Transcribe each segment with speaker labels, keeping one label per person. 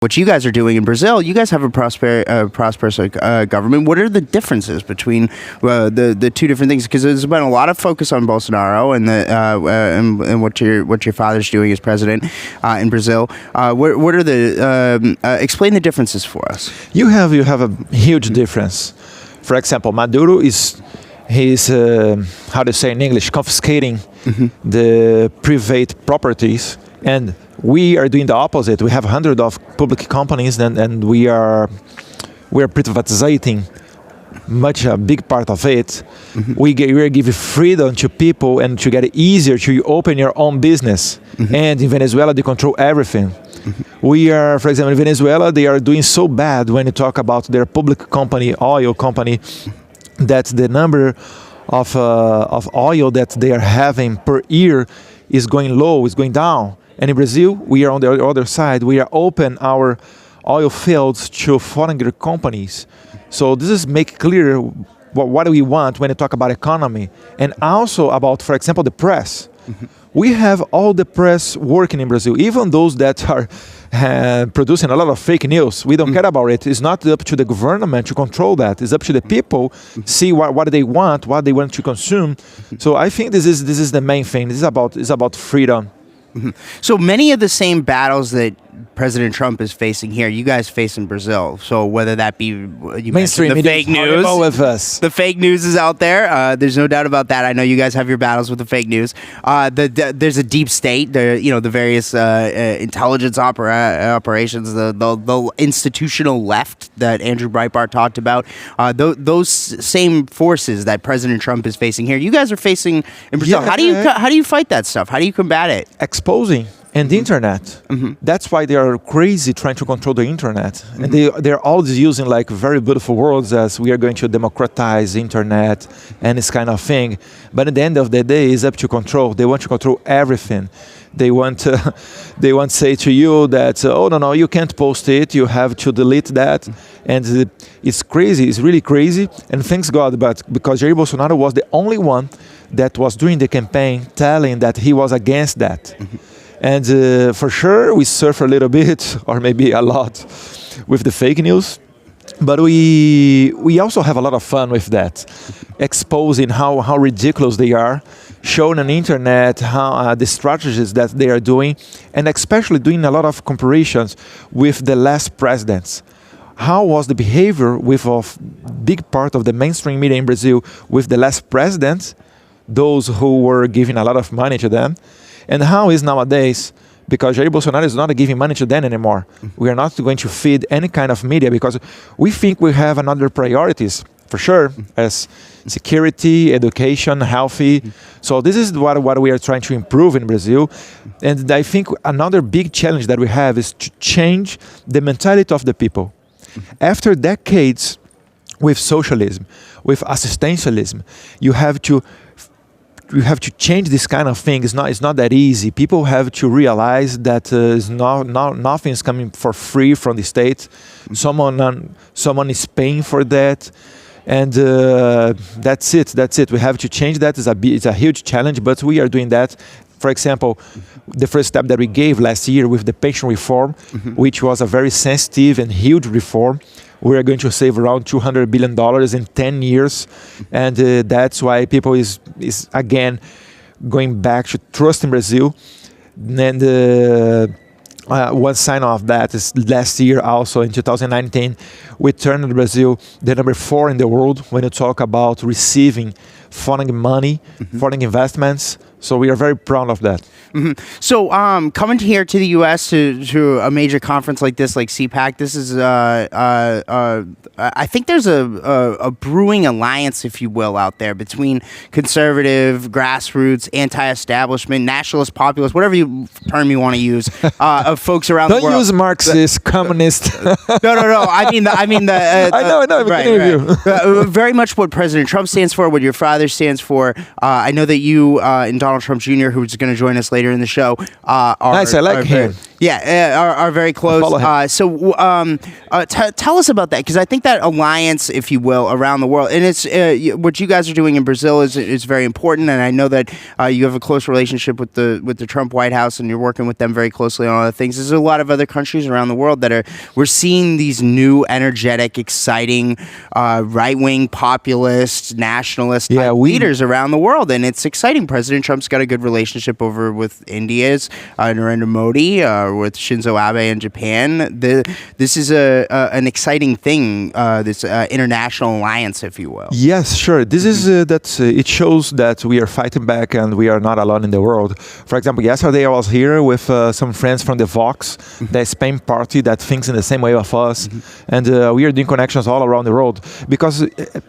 Speaker 1: what you guys are doing in Brazil. You guys have a prosperous government. What are the differences between the two different things? Because there's been a lot of focus on Bolsonaro and what your father's doing as president in Brazil. What are the explain the differences for us?
Speaker 2: You have a huge difference. For example, Maduro he's how to say in English, confiscating the private properties, and we are doing the opposite. We have hundreds of public companies, and we are privatizing a big part of it. We are giving freedom to people and to get it easier to open your own business. And in Venezuela, they control everything. We are, for example, in Venezuela, they are doing so bad when you talk about their public company, oil company, that the number of oil that they are having per year is going low, is going down. And in Brazil, we are on the other side. We are open our oil fields to foreign companies. So this is make clear what do we want when you talk about economy, and also about, for example, the press. We have all the press working in Brazil, even those that are producing a lot of fake news. We don't care about it. It's not up to the government to control that. It's up to the people see what they want to consume. So I think this is the main thing. This is about freedom.
Speaker 1: So many of the same battles that President Trump is facing here, you guys face in Brazil. So whether that be
Speaker 2: mainstream
Speaker 1: the fake news,
Speaker 2: with us.
Speaker 1: The fake news is out there. There's no doubt about that. I know you guys have your battles with the fake news. There's a deep state. The various intelligence operations, the institutional left that Andrew Breitbart talked about. Those same forces that President Trump is facing here, you guys are facing in Brazil.
Speaker 2: Yeah,
Speaker 1: how do you fight that stuff? How do you combat it?
Speaker 2: Exposing. And the internet. That's why they are crazy trying to control the internet. And they're always using like very beautiful words as we are going to democratize the internet and this kind of thing. But at the end of the day, it's up to control. They want to control everything. They want to say to you that, oh, no, you can't post it. You have to delete that. And it's crazy. It's really crazy. And thanks God, but because Jair Bolsonaro was the only one that was doing the campaign telling that he was against that. And for sure, we suffer a little bit, or maybe a lot, with the fake news. But we also have a lot of fun with that, exposing how ridiculous they are, showing on the internet how the strategies that they are doing, and especially doing a lot of comparisons with the last presidents. How was the behavior with a big part of the mainstream media in Brazil with the last presidents, those who were giving a lot of money to them? And how is nowadays, because Jair Bolsonaro is not giving money to them anymore. We are not going to feed any kind of media because we think we have another priorities, for sure, as security, education, healthy. So this is what we are trying to improve in Brazil. And I think another big challenge that we have is to change the mentality of the people. After decades with socialism, with assistantialism, you have to change this kind of thing. It's not that easy. People have to realize that nothing is coming for free from the state. Someone is paying for that, and that's it. We have to change that. It's a huge challenge, but we are doing that. For example, the first step that we gave last year with the pension reform, which was a very sensitive and huge reform. We are going to save around $200 billion in 10 years. And that's why people is again going back to trust in Brazil. And one sign of that is last year also in 2019, we turned Brazil the number 4 in the world when you talk about receiving foreign money, foreign investments. So we are very proud of that.
Speaker 1: So coming here to the U.S. to a major conference like this, like CPAC, this is I think there's a brewing alliance, if you will, out there between conservative, grassroots, anti-establishment, nationalist, populist, whatever term you want to use, of folks around the world.
Speaker 2: Don't use Marxist, communist.
Speaker 1: No. I mean the.
Speaker 2: I know.
Speaker 1: Right. Very much what President Trump stands for, what your father rather stands for. I know that you and Donald Trump Jr., who's going to join us later in the show, are
Speaker 2: Nice, I like him.
Speaker 1: Are very close. Tell us about that, because I think that alliance, if you will, around the world, and it's what you guys are doing in Brazil is very important. And I know that you have a close relationship with the Trump White House, and you're working with them very closely on other things. There's a lot of other countries around the world that we're seeing these new, energetic, exciting, right-wing, populist, nationalist leaders around the world, and it's exciting. President Trump's got a good relationship over with India's Narendra Modi, with Shinzo Abe in Japan. This is an exciting thing, this international alliance, if you will.
Speaker 2: Yes, sure. This is it shows that we are fighting back and we are not alone in the world. For example, yesterday I was here with some friends from the Vox, the Spain party that thinks in the same way of us, and we are doing connections all around the world, because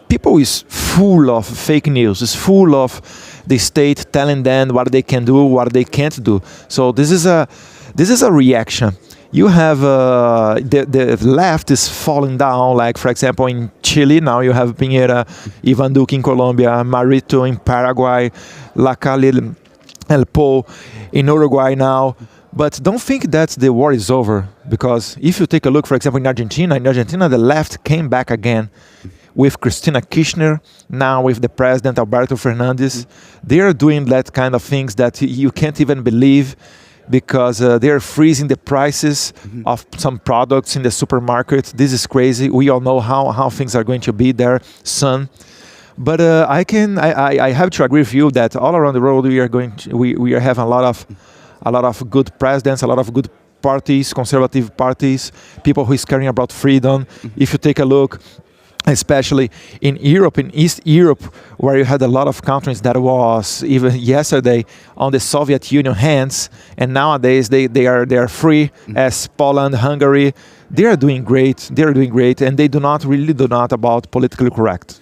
Speaker 2: people is full of fake news. It's full of the state telling them what they can do, what they can't do. So this is a reaction. You have the left is falling down, like, for example, in Chile, now you have Piñera, Ivan Duque in Colombia, Marito in Paraguay, Lacalle El Po in Uruguay now. But don't think that the war is over, because if you take a look, for example, in Argentina, the left came back again with Cristina Kirchner, now with the president, Alberto Fernandes. They are doing that kind of things that you can't even believe, because they're freezing the prices of some products in the supermarket. This is crazy. We all know how things are going to be there soon. But I have to agree with you that all around the world we are having a lot of good presidents, a lot of good parties, conservative parties, people who is caring about freedom. If you take a look, especially in Europe, in East Europe, where you had a lot of countries that was even yesterday on the Soviet Union hands, and nowadays they are free, as Poland, Hungary. They are doing great, and they do not about politically correct.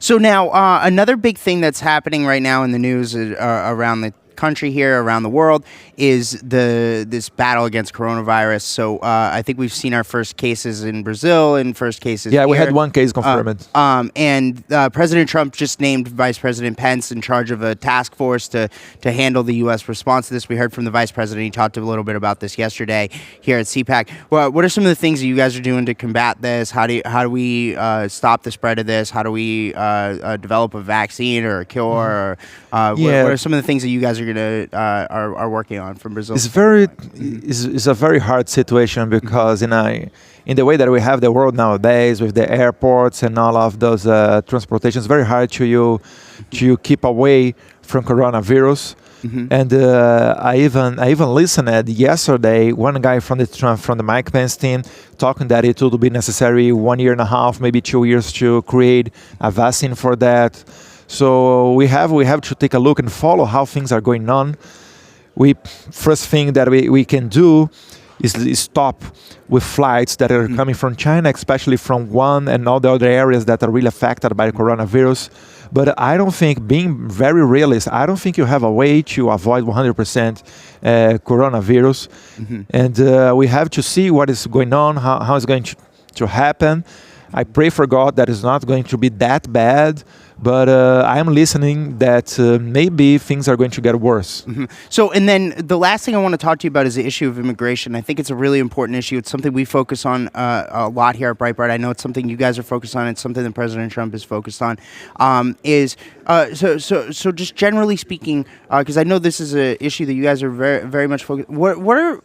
Speaker 1: So now, another big thing that's happening right now in the news around the country here, around the world, is this battle against coronavirus. So I think we've seen our first cases in Brazil and first cases
Speaker 2: we
Speaker 1: here.
Speaker 2: had one case confirmed.
Speaker 1: And President Trump just named Vice President Pence in charge of a task force to handle the U.S. response to this. We heard from the Vice President. He talked a little bit about this yesterday here at CPAC. Well, what are some of the things that you guys are doing to combat this? How do we stop the spread of this? How do we develop a vaccine or a cure? What are some of the things that you guys are working on from Brazil?
Speaker 2: It's a very hard situation, because in the way that we have the world nowadays, with the airports and all of those transportation, it's very hard to keep away from coronavirus. And I even listened yesterday, one guy from the Mike Pence team talking that it would be necessary 1 year and a half, maybe 2 years, to create a vaccine for that. So we have to take a look and follow how things are going on. First thing that we can do is stop with flights that are coming from China, especially from Wuhan and all the other areas that are really affected by the coronavirus. But I don't think, being very realist, I don't think you have a way to avoid 100% coronavirus. And we have to see what is going on, how it's going to happen. I pray for God that it's not going to be that bad, but I am listening that maybe things are going to get worse.
Speaker 1: So, and then the last thing I want to talk to you about is the issue of immigration. I think it's a really important issue. It's something we focus on a lot here at Breitbart. I know it's something you guys are focused on. It's something that President Trump is focused on. So just generally speaking, because I know this is an issue that you guys are very, very much focused.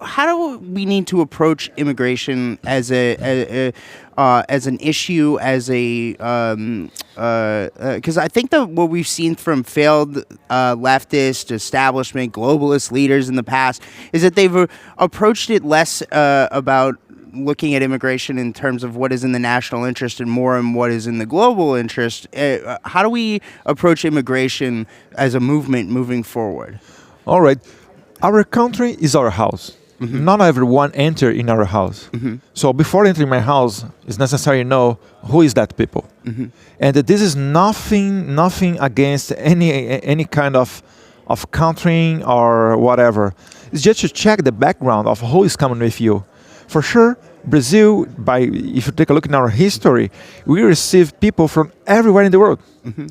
Speaker 1: How do we need to approach immigration as an issue, because I think that what we've seen from failed leftist, establishment, globalist leaders in the past is that they've approached it less about looking at immigration in terms of what is in the national interest and more in what is in the global interest. How do we approach immigration as a movement moving forward?
Speaker 2: All right. Our country is our house. Not everyone enter in our house. So before entering my house, it's necessary to know who is that people. And this is nothing against any kind of country or whatever. It's just to check the background of who is coming with you. For sure, Brazil, if you take a look in our history, we receive people from everywhere in the world.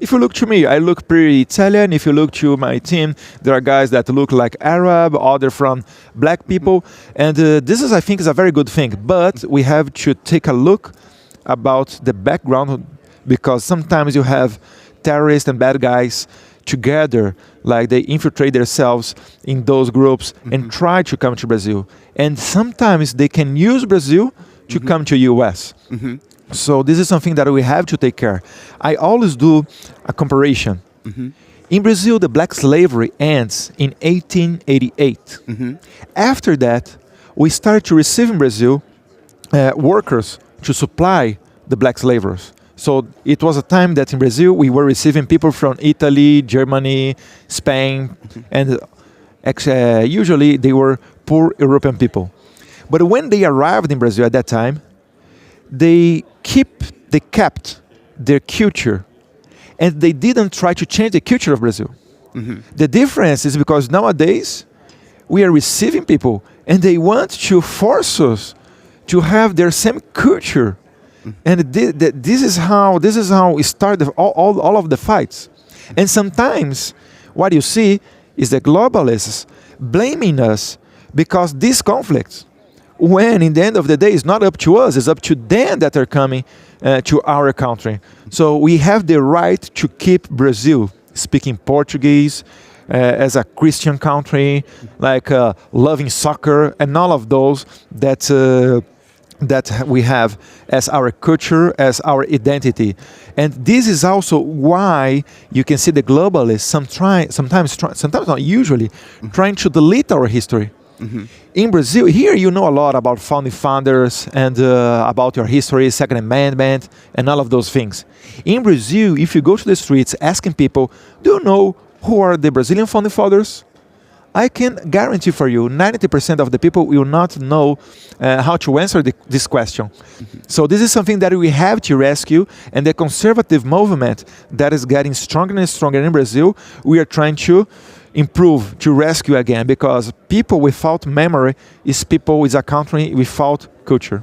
Speaker 2: If you look to me, I look pretty Italian. If you look to my team, there are guys that look like Arab, other from black people. And this is, I think, is a very good thing. But we have to take a look about the background, because sometimes you have terrorists and bad guys together, like they infiltrate themselves in those groups and try to come to Brazil. And sometimes they can use Brazil to come to US. So this is something that we have to take care. I always do a comparison. In Brazil, the black slavery ends in 1888. After that, we started to receive in Brazil workers to supply the black slavers. So it was a time that in Brazil we were receiving people from Italy, Germany, Spain, and usually they were poor European people. But when they arrived in Brazil at that time, they kept their culture, and they didn't try to change the culture of Brazil. The difference is because nowadays we are receiving people and they want to force us to have their same culture. And this is how it started all of the fights. And sometimes what you see is the globalists blaming us because these conflicts, when in the end of the day, it's not up to us, it's up to them that are coming to our country. So we have the right to keep Brazil speaking Portuguese, as a Christian country, like loving soccer and all of those that we have as our culture, as our identity. And this is also why you can see the globalists sometimes not usually, trying to delete our history. In Brazil, here you know a lot about founding fathers and about your history, Second Amendment, and all of those things. In Brazil, if you go to the streets asking people, do you know who are the Brazilian founding fathers? I can guarantee for you, 90% of the people will not know how to answer this question. So this is something that we have to rescue, and the conservative movement that is getting stronger and stronger in Brazil, we are trying to improve, to rescue again, because people without memory is a country without culture.